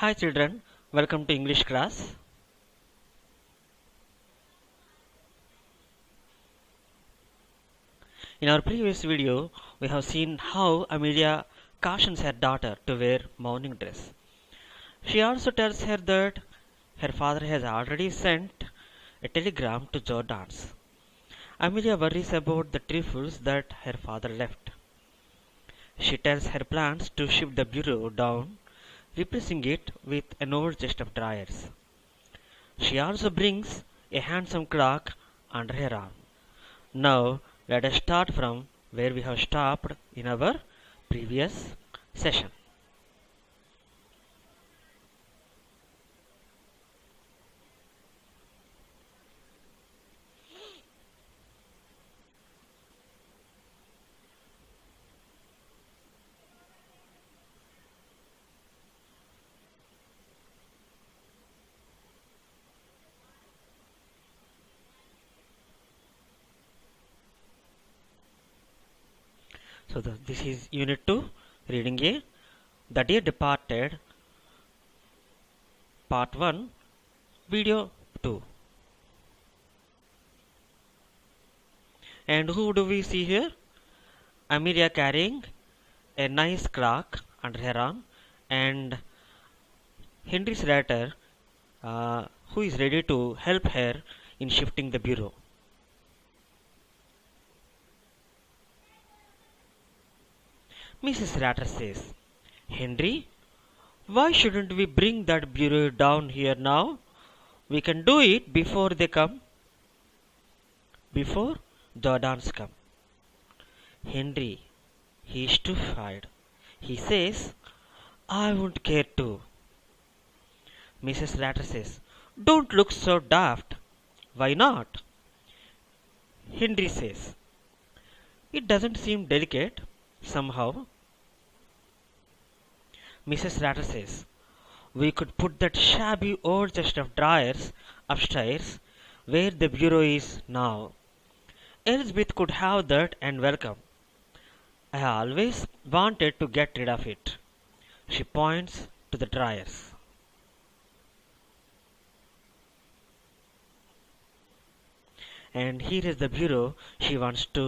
Hi children, welcome to English class. In our previous video, we have seen how Amelia cautions her daughter to wear mourning dress. She also tells her that her father has already sent a telegram to Jordan's. Amelia worries about the trifles that her father left. She tells her plans to shift the bureau down, replacing it with an old chest of drawers. She also brings a handsome clock under her arm. Now let us start from where we have stopped in our previous session. So this is Unit 2, Reading A, The Day Departed, Part 1, Video 2. And who do we see here? Amelia carrying a nice clock under her arm, and Henry Slater, who is ready to help her in shifting the bureau. Mrs. Slater says, "Henry, why shouldn't we bring that bureau down here now? We can do it before they come." Before Jordans come. Henry, he is stupefied. He says, "I won't care to." Mrs. Slater says, "Don't look so daft." "Why not?" Henry says, "It doesn't seem delicate, somehow." Mrs. Slater says, "We could put that shabby old chest of drawers upstairs where the bureau is now. Elizabeth could have that and welcome. I always wanted to get rid of it." She points to the drawers. And here is the bureau she wants to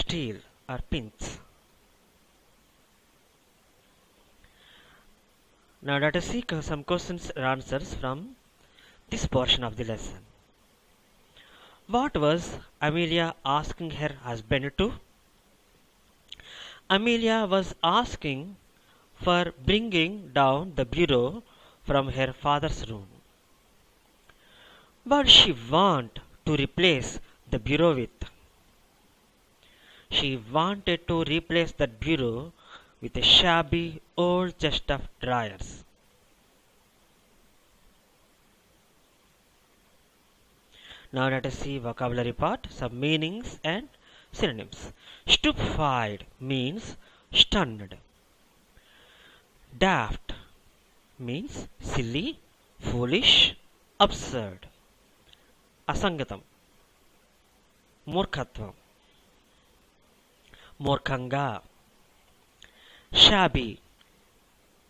steal or pinch. Now let us see some questions and answers from this portion of the lesson. What was Amelia asking her husband to? Amelia was asking for bringing down the bureau from her father's room. What did she want to replace the bureau with? She wanted to replace that bureau with a shabby old chest of drawers. Now let us see vocabulary part, some meanings and synonyms. Stupefied means stunned. Daft means silly, foolish, absurd. Asangatam, మూర్ఖత్వం, మూర్ఖంగా. Shabby,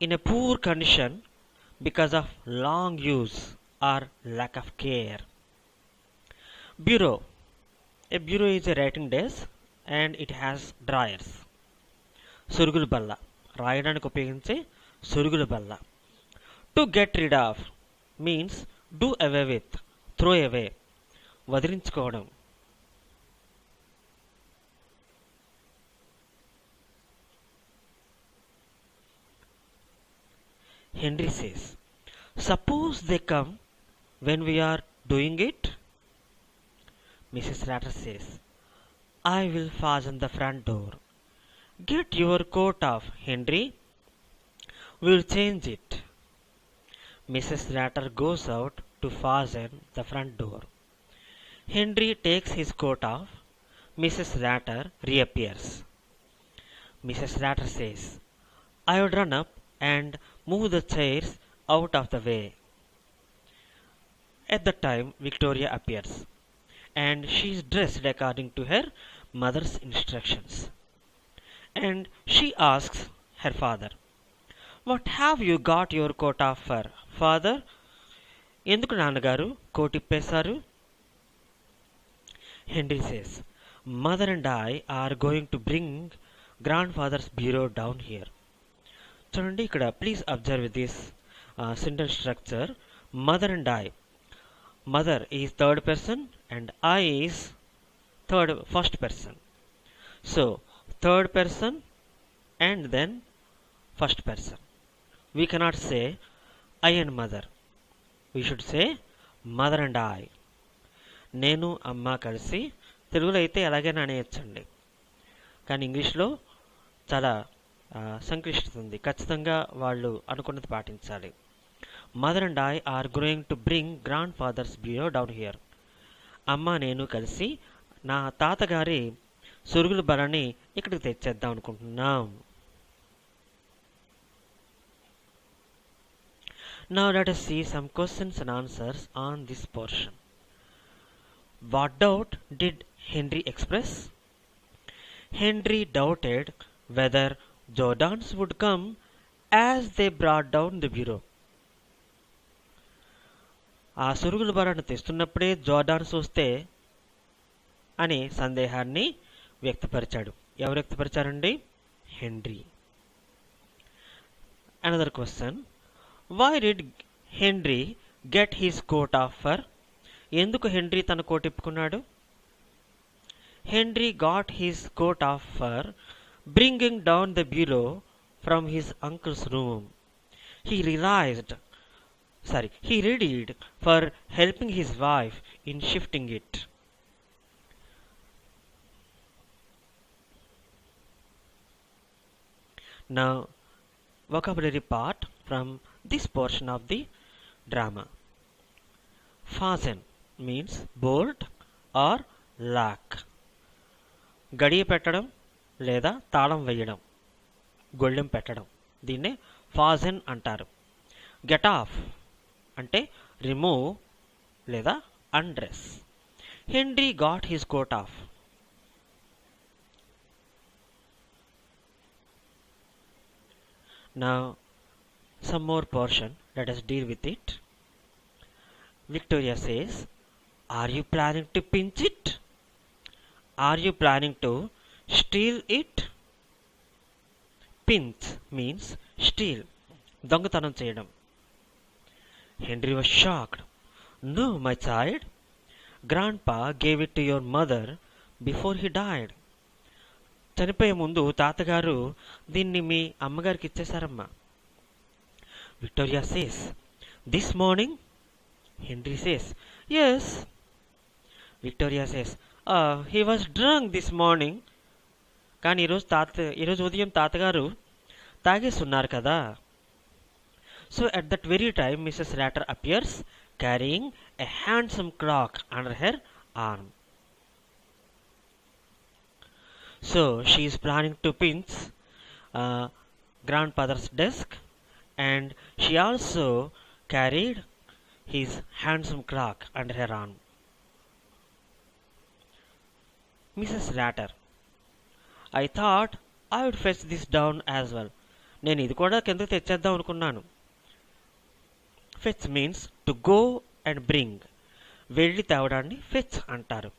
in a poor condition because of long use or lack of care. Bureau, a bureau is a writing desk and it has drawers. సురుగుల బల్ల, రాయడానికి ఉపయోగించే సురుగుల బల్ల. To get rid of means do away with, throw away, వదిలించుకోవడం. Henry says, "Suppose they come when we are doing it?" Mrs. Slater says, "I will fasten the front door." "Get your coat off, Henry. We'll change it." Mrs. Slater goes out to fasten the front door. Henry takes his coat off. Mrs. Slater reappears. Mrs. Slater says, "I would run up and move the chairs out of the way." At the time, Victoria appears, and she is dressed according to her mother's instructions. And she asks her father, What have you got your coat off for, father? ఎందుకు నాన్నగారు coat ఇప్పేశారు? Henry says, mother and I are going to bring grandfather's bureau down here. చూడండి ఇక్కడ please observe this sentence structure. Mother and I. Mother is third person and I is first person. So third person and then first person. We cannot say I and mother. We should say mother and I. నేను అమ్మ కలిసి, తెలుగులో అయితే ఎలాగైనా అనేయచ్చండి, కానీ ఇంగ్లీష్లో చాలా సంక్లిష్టత ఉంది. ఖచ్చితంగా వాళ్ళు అనుకున్నది పాటించాలి. Mother and I are going to bring grandfather's bureau down here. అమ్మ నేను కలిసి నా తాతగారి సొరుగుల బలని ఇక్కడికి తెచ్చేద్దాం అనుకుంటున్నాం. Now let us see some questions and answers on this portion. What doubt did Henry express? Henry doubted whether Jordans would come as they brought down the bureau. ఆ సురుగుల బలను తెస్తున్నప్పుడే జోర్డాన్స్ వస్తే అనే సందేహాన్ని వ్యక్తపరిచాడు. ఎవరు వ్యక్తపరిచారండి? Henry. Another question, why did Henry get his coat off for? ఎందుకు Henry తన coat ఇప్పుకున్నాడు? Henry got his coat off for bringing down the bureau from his uncle's room. He readied for helping his wife in shifting it. Now, vocabulary part from this portion of the drama. Fasten means bolt or lock. గడియ పెట్టడం లేదా తాళం వేయడం, గొళ్ళెం పెట్టడం, దీన్నే ఫాజెన్ అంటారు. Get off అంటే remove లేదా undress. Henry got his coat off. Now some more portion, let us deal with it. Victoria says, are you planning to pinch it? Are you planning to steal it? Pinch means steal, దొంగతనం చేయడం. Henry was shocked. No, my child. Grandpa gave it to your mother before he died. చనిపోయే ముందు తాతగారు దీన్ని మీ అమ్మగారికి ఇచ్చేశారమ్మా. Victoria says, this morning? Henry says, yes. Victoria says, he was drunk this morning. కానీ ఈరోజు ఉదయం తాతగారు తాగేసి ఉన్నారు కదా. So at that very time, Mrs. Ratter appears carrying a handsome clock under her arm. So she is planning to pinch grandfather's desk, and she also carried his handsome clock under her arm. Mrs. Ratter, I thought I would fetch this down as well. నేను ఇది కూడా కిందకు తెచ్చేద్దాం అనుకున్నాను. Fetch means to go and bring. వెళ్ళి తేవడాన్ని fetch అంటారు.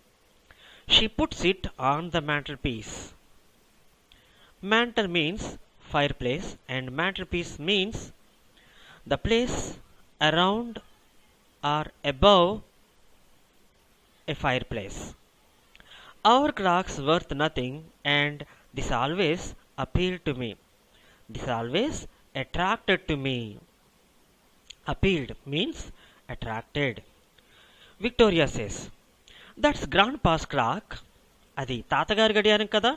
She puts it on the mantelpiece. Mantel means fireplace and mantelpiece means the place around or above a fireplace. Our clock's worth nothing and this always appealed to me. This always attracted to me. Appealed means attracted. Victoria says, that's grandpa's clock. అది తాతగారి గడియారం కదా.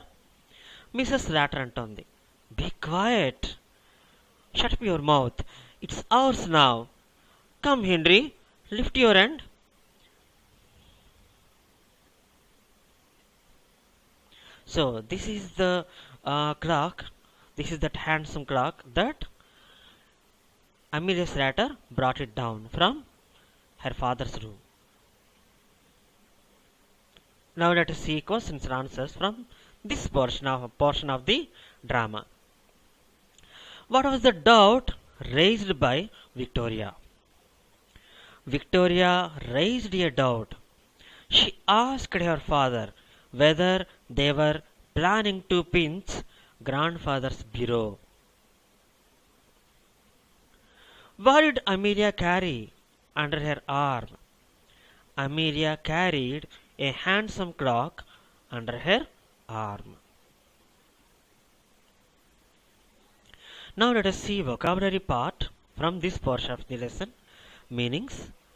Mrs రాటర్ అంటోంది, be quiet. Shut up your mouth. It's ours now. Come, Henry, lift your end. So this is the clock. This is that handsome clock that Amelia Ratter brought it down from her father's room. Now let us see questions and answers from this portion of the drama. What was the doubt raised by Victoria? Victoria raised a doubt. She asked her father whether they were planning to pinch grandfather's bureau. What did Amelia carry under her arm? Amelia carried a handsome clock under her arm. Now let us see vocabulary part from this portion of the lesson: meanings,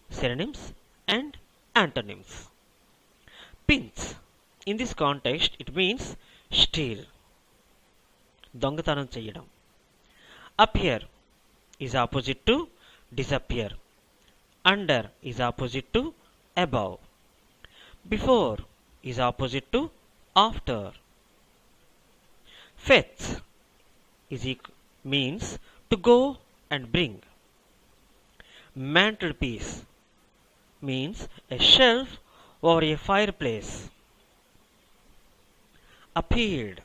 synonyms, and antonyms. Pinch. In this context, it means steal. దొంగతనం చేయడం. Appear is opposite to disappear. Under is opposite to above. Before is opposite to after. Fetch is means to go and bring. Mantelpiece means a shelf over a fireplace. Appealed.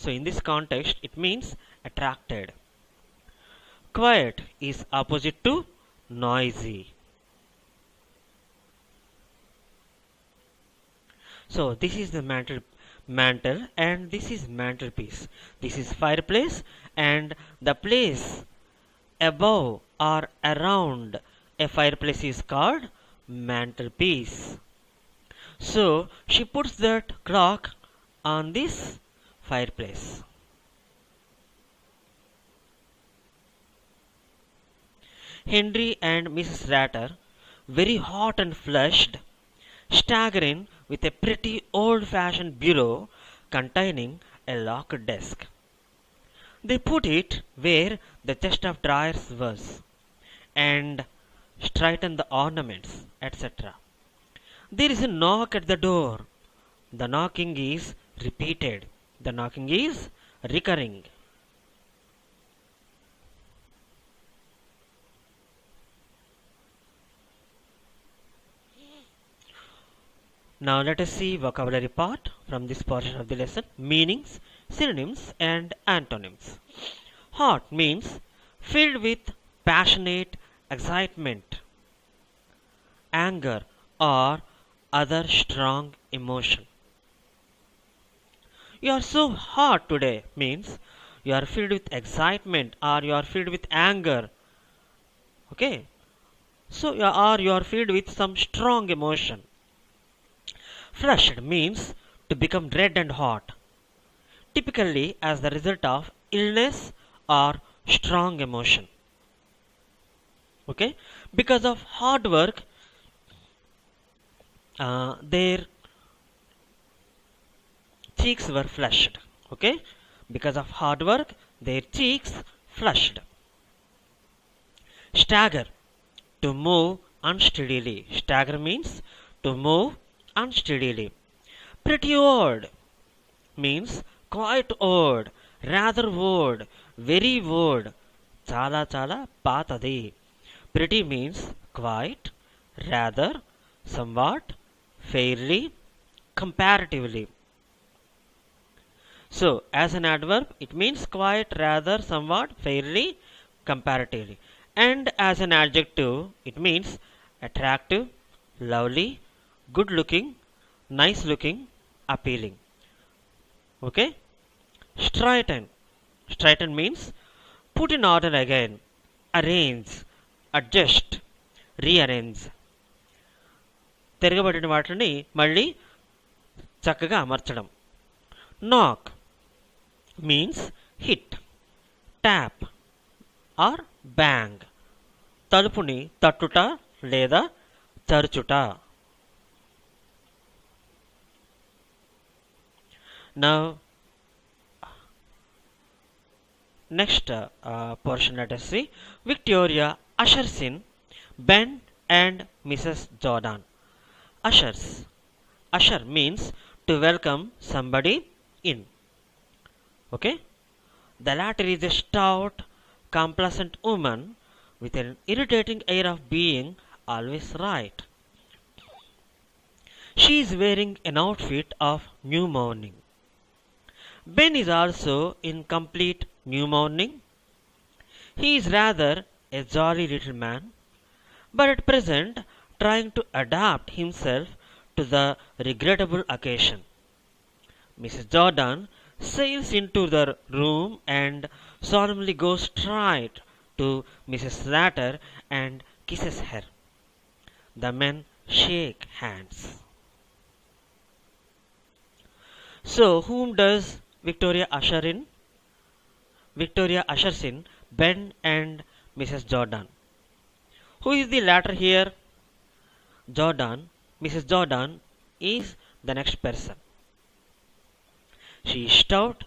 So in this context it means attracted. Quiet is opposite to noisy. So this is the mantle and this is mantelpiece. This is fireplace and the place above or around a fireplace is called mantelpiece. So she puts that clock on this fireplace. Henry and Mrs. Ratter, very hot and flushed, stagger in with a pretty old-fashioned bureau containing a locked desk. They put it where the chest of drawers was and straighten the ornaments, etc. There is a knock at the door. The knocking is repeated. The knocking is recurring. Now let us see vocabulary part from this portion of the lesson: meanings, synonyms, and antonyms. Hot means filled with passionate excitement, anger, or other strong emotion. You are so hot today means you are filled with excitement or you are filled with anger. Okay, so you are filled with some strong emotion. Flushed means to become red and hot, typically as the result of illness or strong emotion. Okay, because of hard work, their cheeks were flushed. Okay, because of hard work, their cheeks flushed. Stagger, to move unsteadily. Stagger means to move unsteadily. Pretty old means quite old, rather old, very old, chala chala paatadi. Pretty means quite, rather, somewhat, fairly, comparatively. So as an adverb it means quite, rather, somewhat, fairly, comparatively. And as an adjective it means attractive, lovely, good looking, nice looking, appealing. Okay, straighten. Straighten means put in order again, arrange, adjust, rearrange. తిరగబడిన వాటిని మళ్ళీ చక్కగా అమర్చడం. Knock means hit, tap or bang. తలుపుని తట్టుట లేదా చరుచుట. Now next portion let us see. Victoria ushers in Ben and Mrs. Jordan. Ushers. Usher means to welcome somebody in. Okay, the latter is a stout, complacent woman with an irritating air of being always right. She is wearing an outfit of new mourning. Ben is also in complete new mourning. He is rather a jolly little man, but at present trying to adapt himself to the regrettable occasion. Mrs. Jordan sails into the room and solemnly goes straight to Mrs. Slater and kisses her. The men shake hands. So, whom does Victoria usher in? Victoria ushers in Ben and Mrs. Jordan. Who is the latter here? Jordan. Mrs. Jordan is the next person. She is stout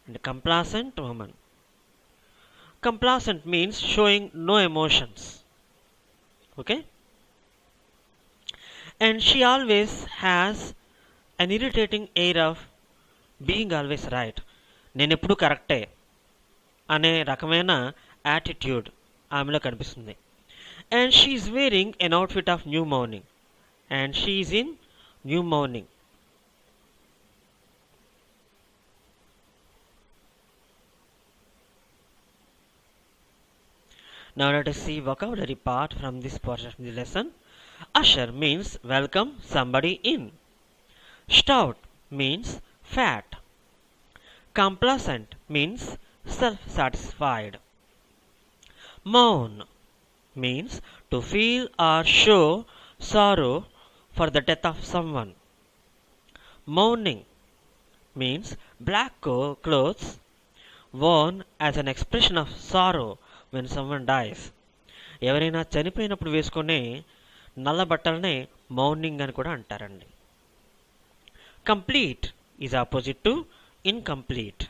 and complacent woman. Complacent means showing no emotions. Okay? And she always has an irritating air of being always right. నేను ఎప్పుడు కరెక్టే అనే రకమైన attitude ఆమెలో కనిపిస్తుంది. And she is wearing an outfit of new morning. And she is in new morning. Now let us see vocabulary part from this portion of the lesson. Usher means welcome somebody in. Stout means fat. Complacent means self-satisfied. Mourn means to feel or show sorrow for the death of someone. Mourning means black clothes worn as an expression of sorrow when someone dies. ఎవరైనా చనిపోయినప్పుడు వేసుకునే నల్ల బట్టలనే mourning అని కూడా అంటారండి. Complete is opposite to incomplete.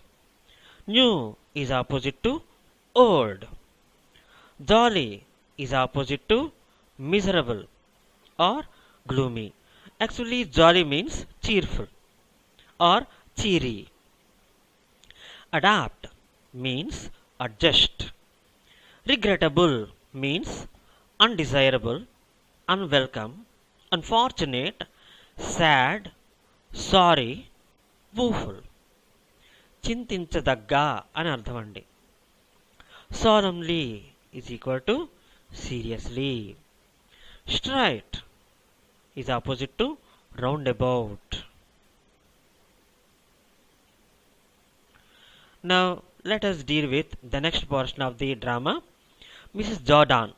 New is opposite to old. Jolly is opposite to miserable or gloomy. Actually, jolly means cheerful or cheery. Adapt means adjust. Regrettable means undesirable, unwelcome, unfortunate, sad, sorry, woeful. చింతించదగ్గ అని అర్థం అండి. solemnly is equal to seriously. Straight is opposite to roundabout. Now let us deal with the next portion of the drama. Mrs. Jordan.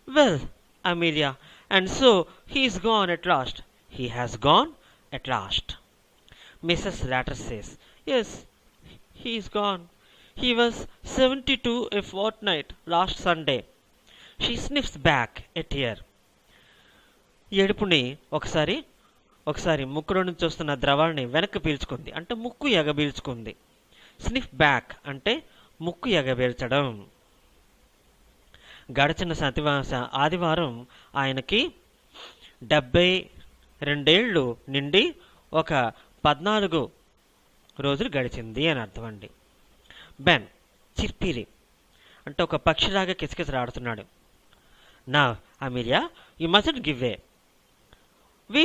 Well, Amelia, and so he is gone at last. He has gone at last. Mrs. Slater says, yes, he is gone. He was 72 a fortnight last Sunday. She sniffs back a tear. ఏడుపుని ఒకసారి ముక్కులో నుంచి వస్తున్న ద్రవాన్ని వెనక్కి పీల్చుకుంది అంటే ముక్కు ఎగబీల్చుకుంది. Sniff back అంటే ముక్కు ఎగబీల్చడం. గడిచిన ఆదివారం ఆయనకి 72 నిండి ఒక 14 రోజులు గడిచింది అని అర్థం అండి. బెన్ చిర్పిరి అంటే ఒక పక్షిలాగా కిసకిసలాడుతున్నాడు. నా Amelia, you mustn't give way. We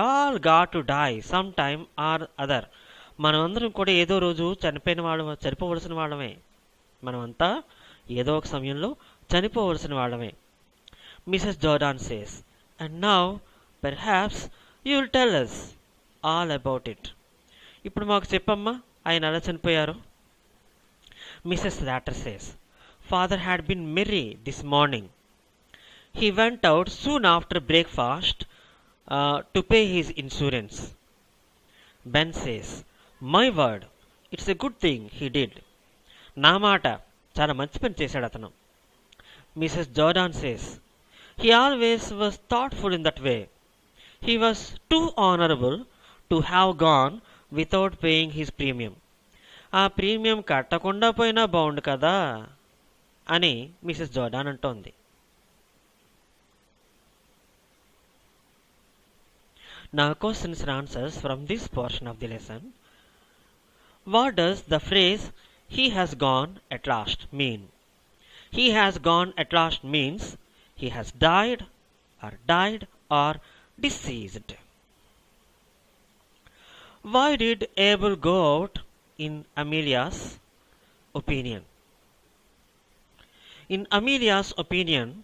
all got to die some time or other. మనమందరం కూడా ఏదో రోజు చనిపోవలసిన వాళ్ళమే. మనమంతా ఏదో ఒక సమయంలో చనిపోవలసిన వాళ్ళమే. Mrs Jordan says, and now perhaps you will tell us all about it. ఇప్పుడు మాకు చెప్పమ్మా ఆయన ఎలా చనిపోయారు. Mrs Latter says, father had been merry this morning. He went out soon after breakfast to pay his insurance. Ben says, my word, it's a good thing he did. నా మాట, చాలా మంచి పని చేశాడు అతను. Mrs Jordan says, he always was thoughtful in that way. He was two honourable to have gone without paying his premium. ఆ premium కట్టకుండా పోయినా బాగుండు కదా అని మిసెస్ జోర్డాన్ అంటోంది. Now questions and answers from this portion of the lesson. What does the phrase "he has gone at last" mean? He has gone at last means he has died or deceased. Why did Abel go out in Amelia's opinion? In Amelia's opinion,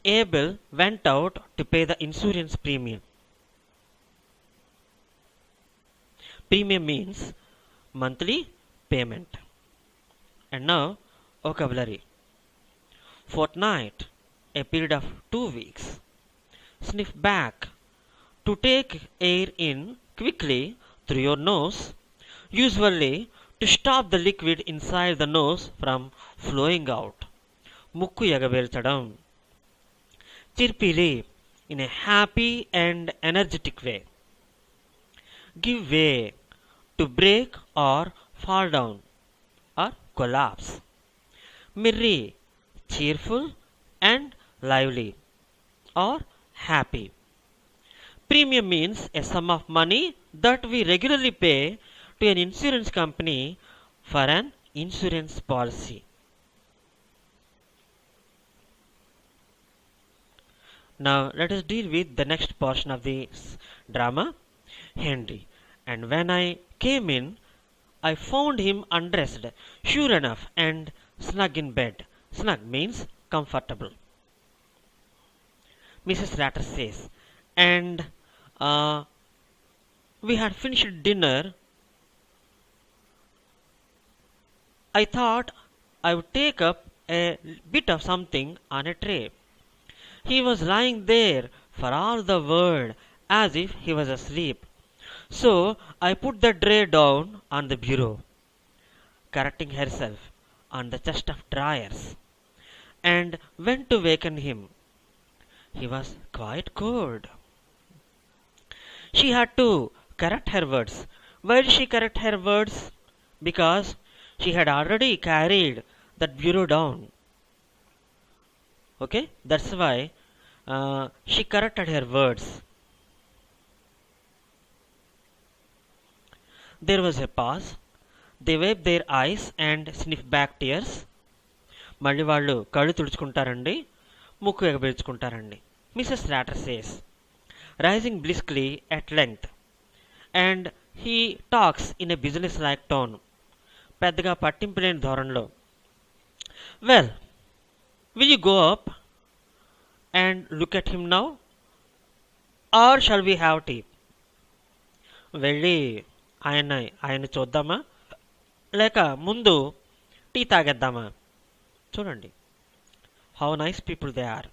Abel went out to pay the insurance premium. Premium means monthly payment. And now, vocabulary. Fortnight, a period of 2 weeks. Sniff back, to take air in quickly through your nose, usually to stop the liquid inside the nose from flowing out. ముక్కు ఎగబెల్చడం. Chirpily, in a happy and energetic way. Give way, to break or fall down or collapse. Merry, cheerful and lively or happy. Premium means a sum of money that we regularly pay to an insurance company for an insurance policy. Now let us deal with the next portion of this drama, Henry. And when I came in, I found him undressed, sure enough, and snug in bed. Snug means comfortable. Mrs. Ratter says, and we had finished dinner. I thought I would take up a bit of something on a tray. He was lying there for all the world as if he was asleep. So I put the tray down on the bureau, correcting herself on the chest of drawers, and went to waken him. He was quite cold. She had to correct her words. Why did she correct her words? Because she had already carried that bureau down. Okay, that's why she corrected her words. There was a pause. They wiped their eyes and sniffed back tears. మళ్ళీ వాళ్ళు కళ్ళు తుడుచుకుంటారండి, ముక్కు ఎగబెల్చుకుంటారండి. Mrs Ratter says, rising briskly at length, and he talks in a business like tone. పెద్దగా పట్టింపు లేని ధోరణిలో. Well, will you go up and look at him now? Or shall we have tea? వెళ్ళి ఆయన చూద్దామా, లేక ముందు టీ తాగేద్దామా? చూడండి, how nice people they are.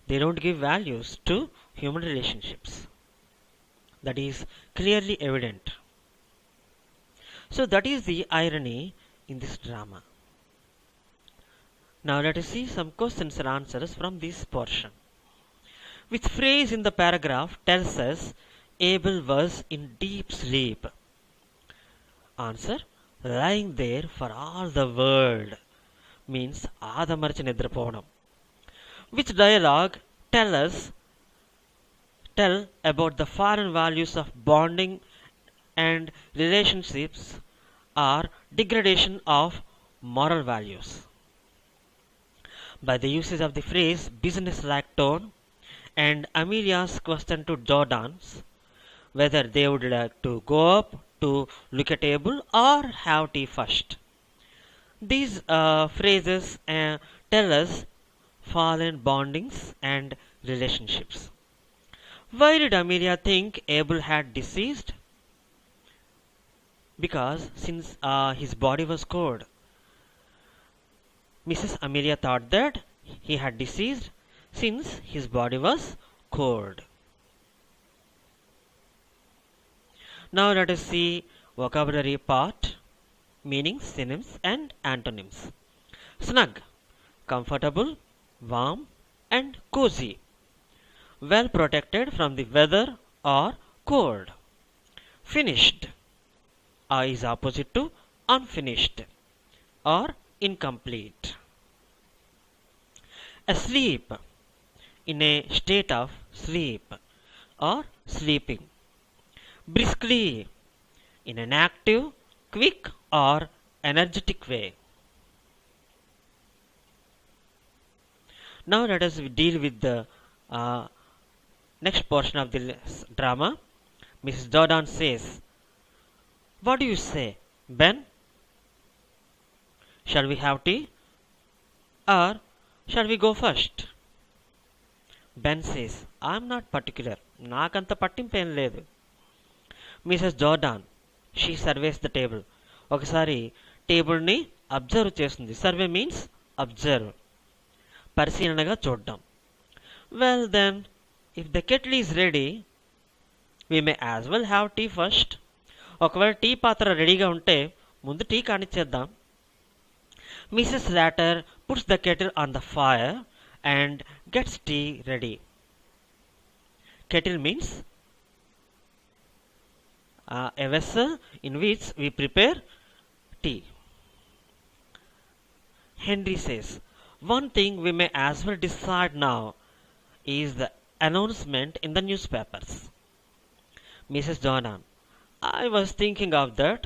They don't give values to human relationships. That is clearly evident. So that is the irony in this drama. Now let us see some questions and answers from this portion. Which phrase in the paragraph tells us Abel was in deep sleep? Answer, lying there for all the world means ఆదమరచి నిద్రపోవడం. Which dialogue tell about the foreign values of bonding and relationships or degradation of moral values? By the usage of the phrase business-like tone and Amelia's question to Jordan's whether they would like to go up to look at table or have tea first. These phrases tell us fallen bondings and relationships. Why did Amelia think Abel had deceased? Because since his body was cold, Mrs. Amelia thought that he had deceased since his body was cold. Now let us see vocabulary part, meanings, synonyms and antonyms. Snug, comfortable, warm and cozy, well protected from the weather or cold. Finished is opposite to unfinished or incomplete. Asleep, in a state of sleep or sleeping. Briskly, in an active, quick or energetic way. Now let us deal with the next portion of the drama. Mrs. Jordan says, what do you say, Ben? Shall we have tea? Or shall we go first? Ben says, I'm not particular. నాకంత పట్టింపేం లేదు. Mrs Jordan, she serves the table. ఒకసారి టేబుల్ని observe చేస్తుంది. Serve means observe, పరిశీలనగా చూడడం. Well then, if the kettle is ready, we may as well have tea first. ఒకవేళ tea పాత్ర రెడీగా ఉంటే ముందు టీ కానిచ్చేద్దాం. Mrs Latter puts the kettle on the fire and gets tea ready. Kettle means a vessel in which we prepare tea. Henry says, one thing we may as well decide now is the announcement in the newspapers. Mrs. Jordan, I was thinking of that.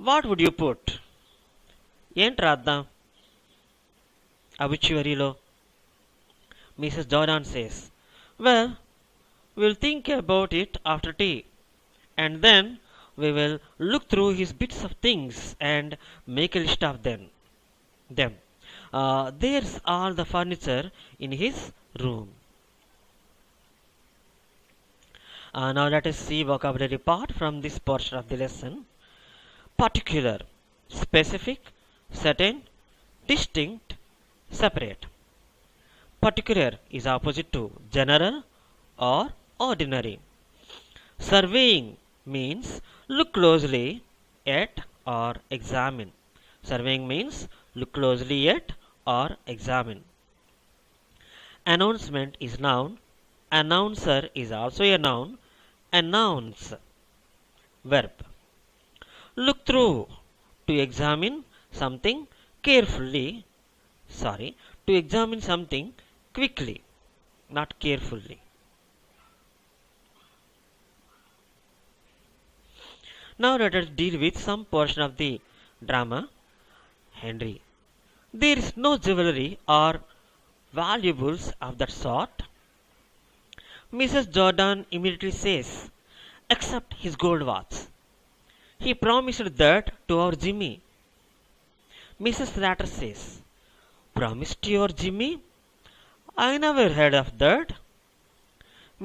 What would you put? ఏంటి రాద్దాం obituaryలో? Mrs. Jordan says, well, we'll think about it after tea, and then we will look through his bits of things and make a list of them. There's all the furniture in his room. Now let us see vocabulary part from this portion of the lesson. Particular, specific, certain, distinct, separate. Particular is opposite to general or ordinary. Surveying means look closely at or examine. Surveying means look closely at or examine. Announcement is noun. Announcer is also a noun. Announce, verb. Look through, to examine something carefully. To examine something quickly, not carefully. Now let us deal with some portion of the drama. Henry, there is no jewelry or valuables of that sort. Mrs. Jordan immediately says, except his gold watch. He promised that to our Jimmy. Mrs. Latter says, promised your Jimmy? I never heard of that.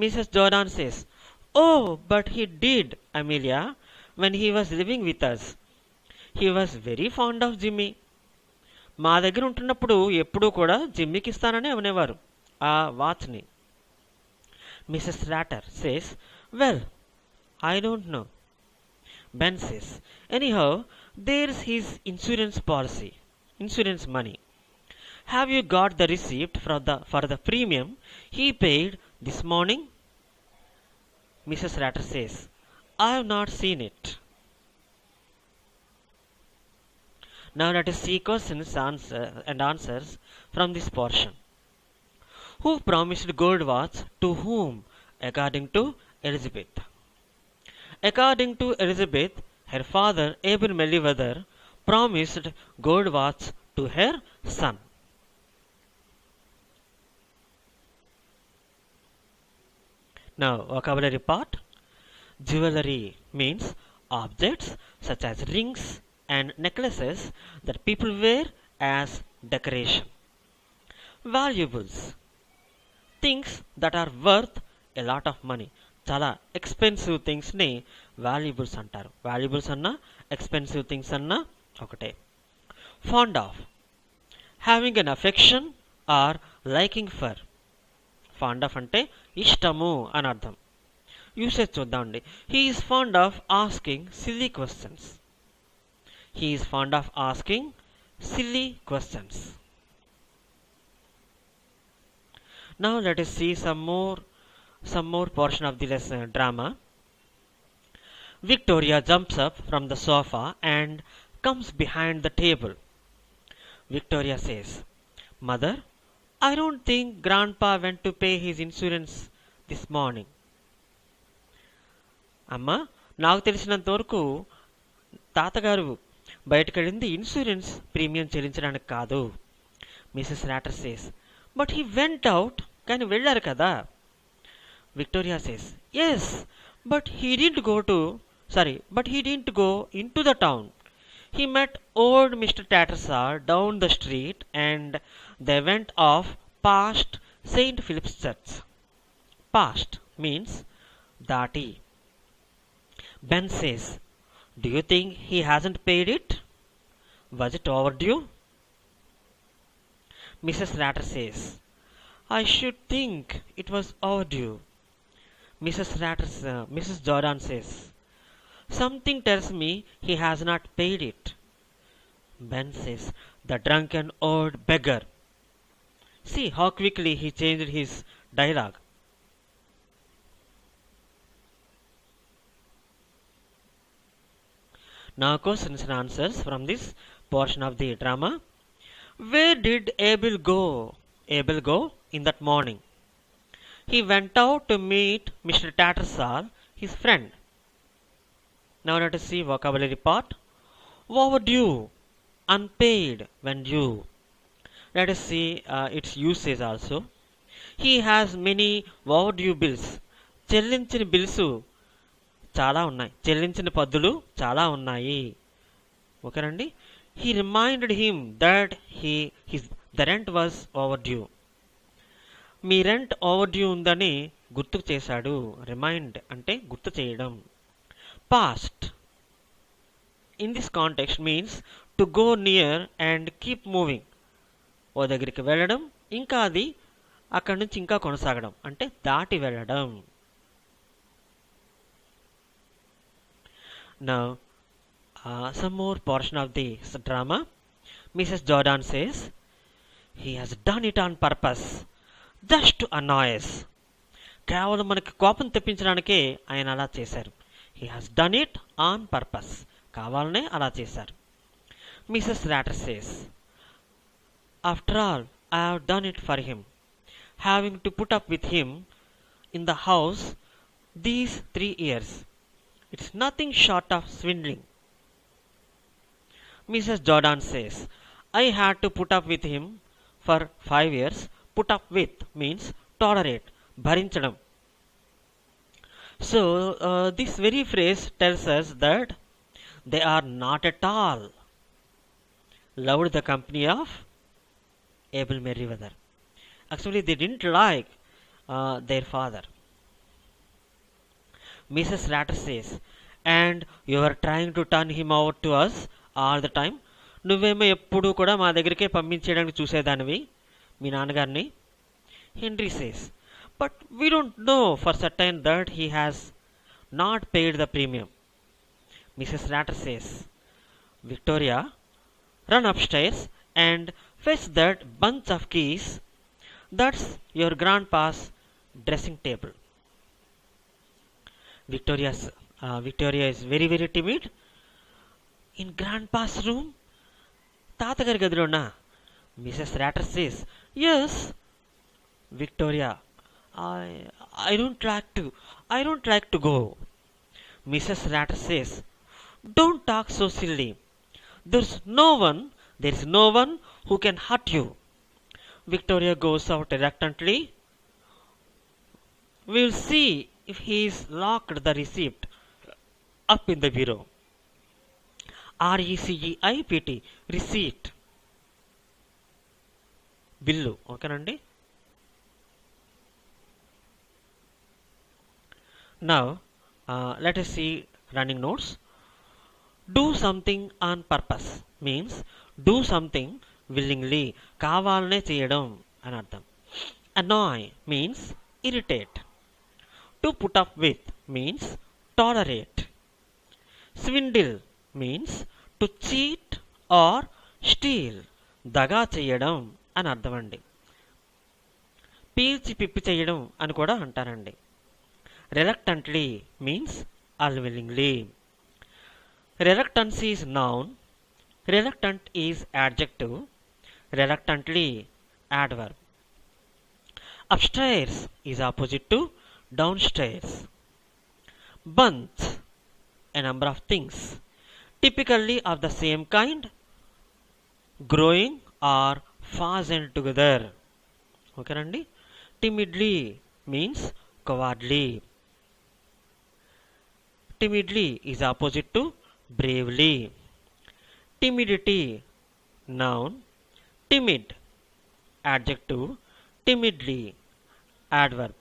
Mrs. Jordan says, oh, but he did, Amelia, when he was living with us. He was very fond of Jimmy. మా దగ్గర ఉంటున్నప్పుడు ఎప్పుడూ కూడా జిమ్మీకి ఇస్తానని అనేవారు ఆ వాచ్ని. Mrs Latter says, well, I don't know. Ben says, anyhow there's his insurance policy, insurance money. Have you got the receipt for the premium he paid this morning? Mrs. Latter says, I have not seen it. Now let us see questions and answers from this portion. Who promised gold watch to whom according to Elizabeth? According to Elizabeth, her father Abel Mellyweather promised gold watch to her son. Now, vocabulary part. Jewelry means objects such as rings and necklaces that people wear as decoration. Valuables, things that are worth a lot of money. చాలా expensive థింగ్స్ని valuables అంటారు. Valuables అన్నా expensive things అన్నా ఒకటే. Fond of, having an affection or liking for. Fond of అంటే ఇష్టము అని అర్థం. యూసేజ్ చూద్దామండి. He is fond of asking silly questions. He is fond of asking silly questions. Now let us see some more portion of the lesson drama. Victoria jumps up from the sofa and comes behind the table. Victoria says, Mother, I don't think Grandpa went to pay his insurance this morning. అమ్మా, నాకు తెలిసినంత వరకు తాతగారు బయటకు వెళ్ళింది insurance premium చెల్లించడానికి కాదు. Mrs Latter says, but he went out, కానీ వెళ్ళారు కదా. Victoria says, yes, but he didn't go in to the town. He met old Mr. Tattersall down the street and they went off past St. Philip's Church. Past means dati. Ben says, "Do you think he hasn't paid it? Was it overdue?" Mrs. Ratter says, "I should think it was overdue." Mrs. Jordan says, "Something tells me he has not paid it." Ben says, "The drunken old beggar." See how quickly he changed his dialogue. Now questions and answers from this portion of the drama. Where did Abel go? Abel go in that morning. He went out to meet Mr. Tattersall, his friend. Now let us see vocabulary part. Overdue, unpaid, when due. Let us see its usage also. He has many overdue bills. చెల్లించిన bills చాలా ఉన్నాయి. చెల్లించిన పద్దులు చాలా ఉన్నాయి. ఓకేనండి. He reminded him that the rent was overdue. మీ rent overdue ఉందని గుర్తుకు చేశాడు. రిమైండ్ అంటే గుర్తు చేయడం. Past in this context means to go near and keep moving. ఓ దగ్గరికి వెళ్ళడం ఇంకా అది అక్కడి నుంచి ఇంకా కొనసాగడం అంటే దాటి వెళ్ళడం. Now some more portion of the drama. Mrs. Jordan says, "He has done it on purpose, just to annoy us." కేవలం మనకి కోపం తెప్పించడానికే ఆయన అలా చేశారు. He has done it on purpose. కావాలనే అలా చేశారు. Mrs. Ratter says, "After all, I have done it for him, having to put up with him in the house these 3 years. It's nothing short of swindling." Mrs. Jordan says, "I had to put up with him for 5 years. Put up with means tolerate, bharinchadam." So this very phrase tells us that they are not at all loved the company of Abel Merriweather. Actually, they didn't like their father. Mrs. Ratter says, "And you are trying to turn him over to us all the time." నువ్వేమో ఎప్పుడు కూడా మా దగ్గరికే పంపించేయడానికి చూసేదానివి మీ నాన్నగారిని. Henry says, "But we don't know for certain that he has not paid the premium." Mrs. Ratter says, "Victoria, run upstairs and fetch that bunch of keys. That's your grandpa's dressing table." Victoria is very very timid. In grandpa's room? తాతగారి గదిలోనా? Mrs. Ratter says, "Yes." Victoria, I don't like to go." Mrs. Ratter says, "Don't talk so silly. There is no one who can hurt you." Victoria goes out reluctantly. We'll see if he's locked the receipt up in the bureau. RECEIPT, receipt, bill. ఓకేనండి. Now let us see running notes. Do something on purpose means do something willingly, కావాలనే చేయడం అని అర్థం. Annoy means irritate. To put up with means tolerate. Swindle means to cheat or steal, దగా చేయడం అని అర్థమండి. పీల్చి పిప్పి చేయడం అని కూడా అంటారండి. Reluctantly means unwillingly. Reluctance is noun, reluctant is adjective, reluctantly adverb. Upstairs is opposite to downstairs. Bunch, a number of things, typically of the same kind, growing or fastened together. Okay andi. Timidly means cowardly. Timidly is opposite to bravely. Timidity, noun. Timid, adjective. Timidly, adverb.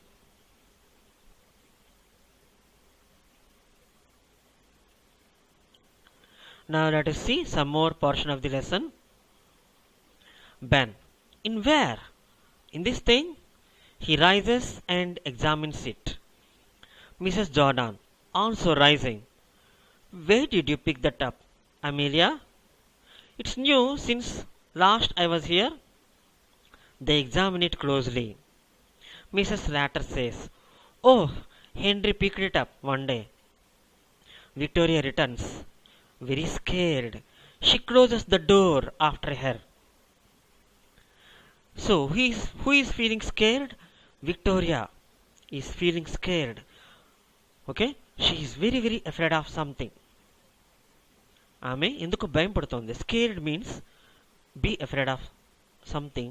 Now let us see some more portion of the lesson. Ben. In where? In this thing? He rises and examines it. Mrs. Jordan. Also rising. Where did you pick that up, Amelia? It's new since last I was here. They examine it closely. Mrs. Ratter says, Oh, Henry picked it up one day. Victoria returns, very scared. She closes the door after her. So, who is feeling scared? Victoria is feeling scared. Okay? She is very, very afraid of something. ఆమె ఎందుకు భయం పడుతోంది? Scared means be afraid of something.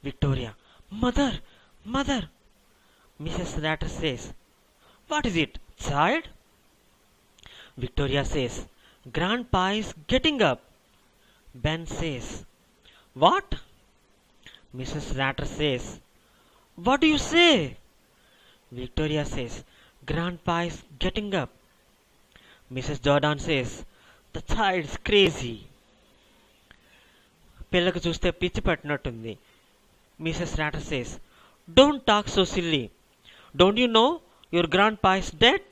Victoria, Mother, Mother. Mrs. Ratter says, What is it, child? Victoria says, Grandpa is getting up. Ben says, What? Mrs. Ratter says, What do you say? Victoria says, Grandpa is getting up. Mrs. Jordan says, The child's crazy. పిల్లకు చూస్తే పిచ్చి పట్టినట్టుంది. Mrs. Ratter says, Don't talk so silly. Don't you know your grandpa is dead?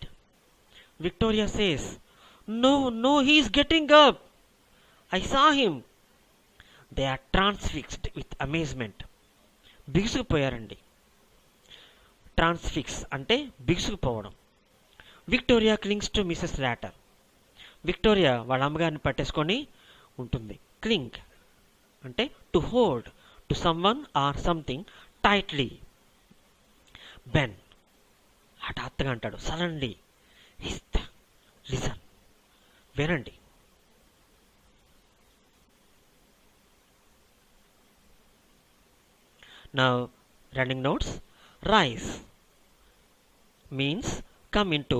Victoria says, No, he is getting up. I saw him. They are transfixed with amazement. బిగుసుకుపోయారండి. Transfix అంటే బిగుసుకుపోవడం. Victoria clings to Mrs Ratter. Victoria వాళ్ళ అమ్మగారిని పట్టేసుకొని ఉంటుంది. Cling అంటే to hold to someone or something tightly. Ben హఠాత్తుగా అంటాడు, సడన్లీ. లిసన్, వినండి. Now, running notes. Rise means come into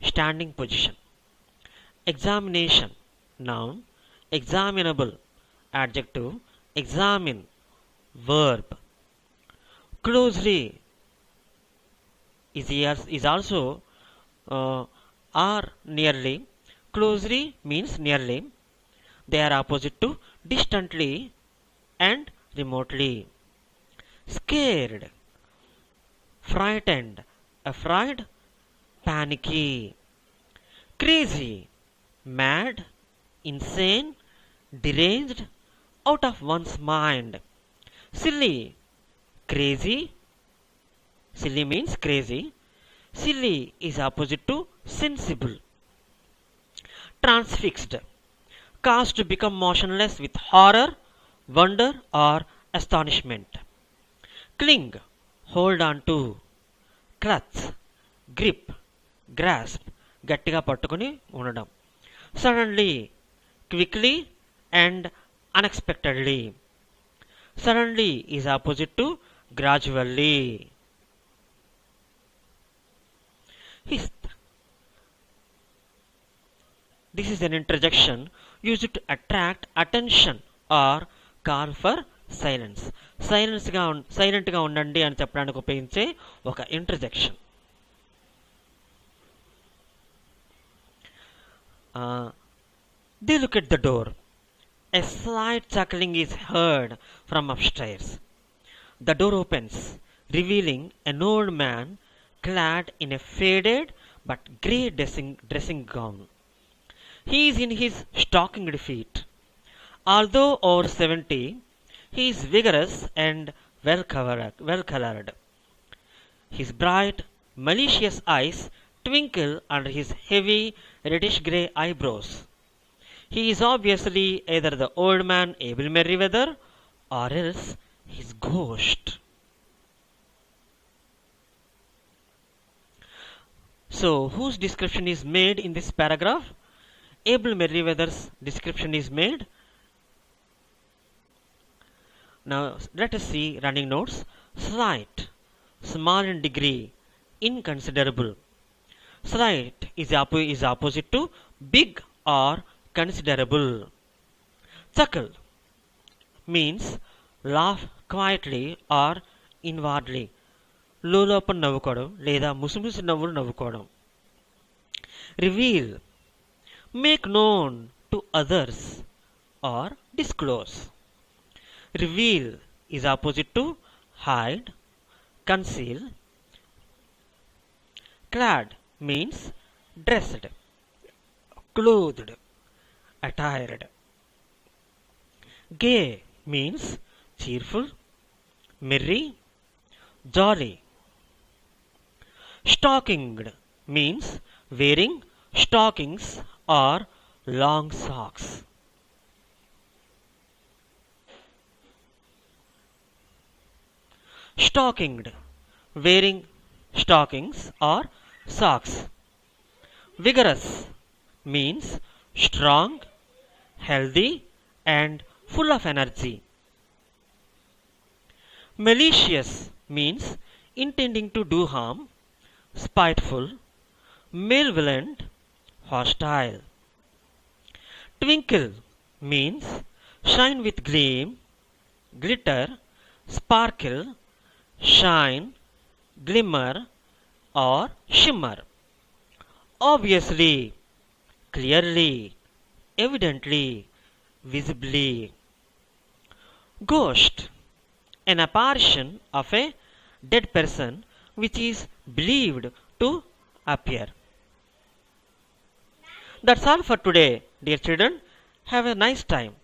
standing position. Examination, noun. Examinable, adjective. Examine, verb. Closely is also or nearly. Closely means nearly. They are opposite to distantly and remotely. Scared, frightened, afraid, panicky. Crazy, mad, insane, deranged, out of one's mind. Silly, crazy. Silly means crazy. Silly is opposite to sensible. Transfixed, caused to become motionless with horror, wonder, or astonishment. Cling, hold on to. Clutch, grip, grasp, గట్టిగా పట్టుకుని ఉండడం. Suddenly, quickly and unexpectedly. Suddenly is opposite to gradually. Hist. This is an interjection used to attract attention or call for silence. సైలెంట్గా ఉండండి అని చెప్పడానికి ఉపయోగించే ఒక interjection. They look at the door. A slight chuckling is heard from upstairs. The door opens, revealing an old man clad in a faded but grey dressing gown. He is in his stockinged feet. Although over 70, he is vigorous and well-colored. His bright, malicious eyes twinkle under his heavy, reddish-grey eyebrows. He is obviously either the old man Abel Merriweather or else his ghost. So, whose description is made in this paragraph? Abel Merriweather's description is made. Now let us see running notes. Slight, small in degree, inconsiderable. Slight is opposite to big or considerable. Chuckle means laugh quietly or inwardly. లోలోపల నవ్వుకోవడం లేదా ముసిముసి నవ్వులు నవ్వుకోవడం. Reveal make known to others or disclose. Reveal is opposite to hide, conceal. Clad means dressed, clothed, attired. Gay means cheerful, merry, jolly. Stockinged means wearing stockings or long socks. Stockinged wearing stockings or socks. Vigorous means strong, healthy and full of energy. Malicious means intending to do harm, spiteful, malevolent, hostile. Twinkle means shine with gleam, glitter, sparkle, shine, glimmer or shimmer. Obviously, clearly, evidently, visibly. Ghost, an apparition of a dead person which is believed to appear. That's all for today, dear children. Have a nice time.